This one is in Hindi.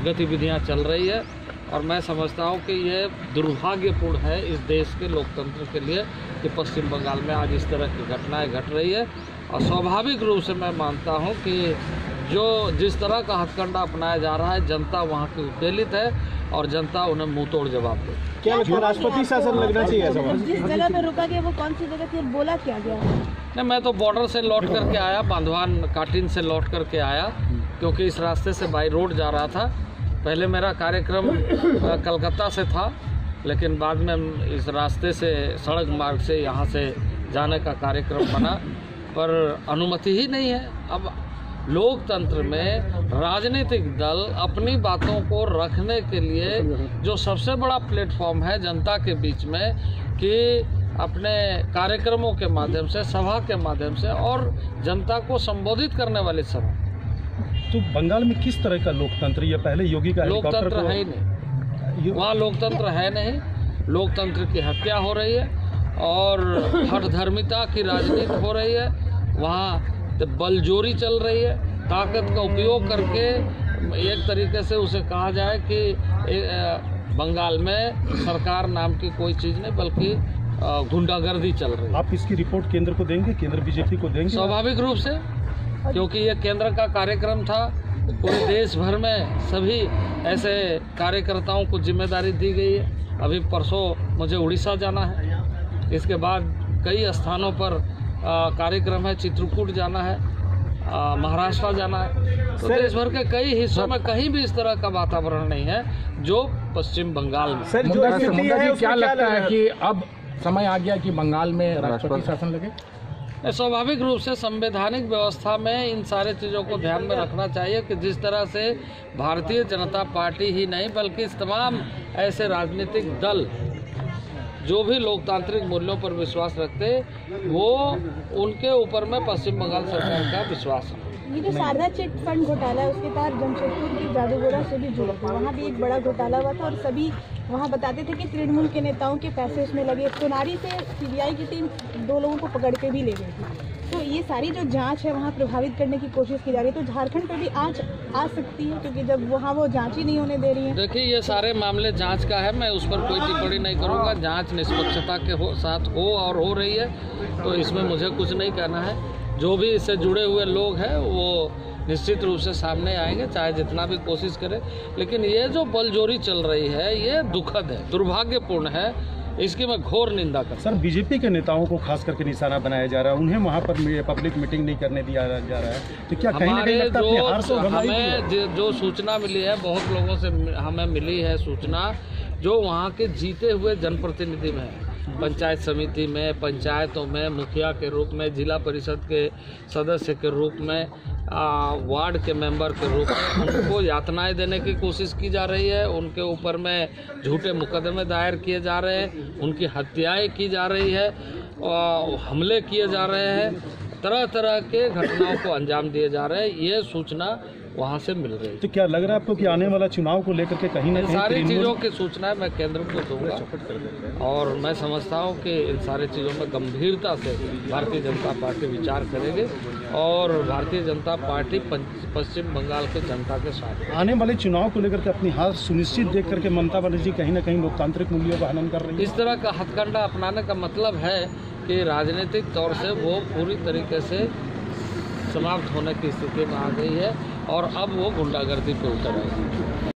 गतिविधियां चल रही है और मैं समझता हूं कि ये दुर्भाग्यपूर्ण है इस देश के लोकतंत्र के लिए कि पश्चिम बंगाल में आज इस तरह की घटनाएं घट रही है। और स्वाभाविक रूप से मैं मानता हूं कि जिस तरह का हथकंडा अपनाया जा रहा है, जनता वहां की उत्तेजित है और जनता उन्हें मुंह तोड़ जवाब दे। क्या राष्ट्रपति शासन लगना चाहिए? जिस जगह पे रुका गया वो कौन सी जगह थी, बोला क्या गया? नहीं, मैं तो बॉर्डर से लौट करके आया, बांधवान काटिन से लौट करके आया, क्योंकि इस रास्ते से बाई रोड जा रहा था। पहले मेरा कार्यक्रम कलकत्ता से था, लेकिन बाद में इस रास्ते से सड़क मार्ग से यहाँ से जाने का कार्यक्रम बना, पर अनुमति ही नहीं है। अब लोकतंत्र में राजनीतिक दल अपनी बातों को रखने के लिए जो सबसे बड़ा प्लेटफॉर्म है जनता के बीच में, कि अपने कार्यक्रमों के माध्यम से, सभा के माध्यम से और जनता को संबोधित करने वाली सभा। तो बंगाल में किस तरह का लोकतंत्र? ये पहले योगी का लोकतंत्र है ही नहीं, वहाँ लोकतंत्र है नहीं। लोकतंत्र की हत्या हो रही है और हठधर्मिता की राजनीति हो रही है। वहाँ बलजोरी चल रही है, ताकत का उपयोग करके एक तरीके से उसे कहा जाए कि बंगाल में सरकार नाम की कोई चीज़ नहीं, बल्कि गुंडागर्दी चल रही है। आप इसकी रिपोर्ट केंद्र को देंगे, केंद्र बीजेपी को देंगे? स्वाभाविक रूप से, क्योंकि ये केंद्र का कार्यक्रम था। पूरे देश भर में सभी ऐसे कार्यकर्ताओं को जिम्मेदारी दी गई है। अभी परसों मुझे उड़ीसा जाना है, इसके बाद कई स्थानों पर कार्यक्रम है, चित्रकूट जाना है, महाराष्ट्र जाना है। तो देश भर के कई हिस्सों में कहीं भी इस तरह का वातावरण नहीं है जो पश्चिम बंगाल में। सर, जो स्थिति है, क्या लगता है कि अब समय आ गया कि बंगाल में राष्ट्रपति शासन लगे? स्वाभाविक रूप से संवैधानिक व्यवस्था में इन सारे चीज़ों को ध्यान में रखना चाहिए कि जिस तरह से भारतीय जनता पार्टी ही नहीं बल्कि तमाम ऐसे राजनीतिक दल जो भी लोकतांत्रिक मूल्यों पर विश्वास रखते, वो उनके ऊपर में पश्चिम बंगाल सरकार का विश्वास है। ये जो शारदा चिट फंड घोटाला है, उसके तहत जमशेदपुर की जादूगोड़ा से भी जुड़े थे, वहाँ भी एक बड़ा घोटाला हुआ था और सभी वहाँ बताते थे कि तृणमूल के नेताओं के पैसे उसमें लगे। सोनारी से सीबीआई की टीम 2 लोगों को पकड़ के भी ले गई थी। तो ये सारी जो जांच है वहाँ प्रभावित करने की कोशिश की जा रही है, तो झारखंड पर भी आंच आ सकती है, क्योंकि जब वहाँ वो जांच ही नहीं होने दे रही है। देखिए, ये सारे मामले जांच का है, मैं उस पर कोई टिप्पणी नहीं करूँगा। जांच निष्पक्षता के साथ हो और हो रही है, तो इसमें मुझे कुछ नहीं कहना है। जो भी इससे जुड़े हुए लोग हैं वो निश्चित रूप से सामने आएंगे, चाहे जितना भी कोशिश करें। लेकिन ये जो बलजोरी चल रही है, ये दुखद है, दुर्भाग्यपूर्ण है, इसकी मैं घोर निंदा करता हूं। सर, बीजेपी के नेताओं को खास करके निशाना बनाया जा रहा है, उन्हें वहां पर पब्लिक मीटिंग नहीं करने दिया जा रहा है, तो क्या कहीं ना कहीं लगता है हमें जो सूचना मिली है, बहुत लोगों से हमें मिली है सूचना, जो वहाँ के जीते हुए जनप्रतिनिधि में है, पंचायत समिति में, पंचायतों में मुखिया के रूप में, जिला परिषद के सदस्य के रूप में, वार्ड के मेंबर के रूप में उनको यातनाएं देने की कोशिश की जा रही है। उनके ऊपर में झूठे मुकदमे दायर किए जा रहे हैं, उनकी हत्याएं की जा रही है, हमले किए जा रहे हैं, तरह तरह के घटनाओं को अंजाम दिए जा रहे हैं। ये सूचना वहाँ से मिल रही है। तो क्या लग रहा है आपको कि आने वाला चुनाव को लेकर के कहीं ना कहीं सारी चीज़ों की सूचना मैं केंद्र को दूंगा और मैं समझता हूँ कि इन सारी चीज़ों में गंभीरता से भारतीय जनता पार्टी विचार करेगी और भारतीय जनता पार्टी पश्चिम बंगाल के जनता के साथ। आने वाले चुनाव को लेकर के अपनी हार सुनिश्चित देख करके ममता बनर्जी कहीं ना कहीं लोकतांत्रिक मूल्यों का हनन कर रही है। इस तरह का हथकंडा अपनाने का मतलब है कि राजनीतिक तौर से वो पूरी तरीके से समाप्त होने की स्थिति में आ गई है और अब वो गुंडागर्दी पे उतर आएगी।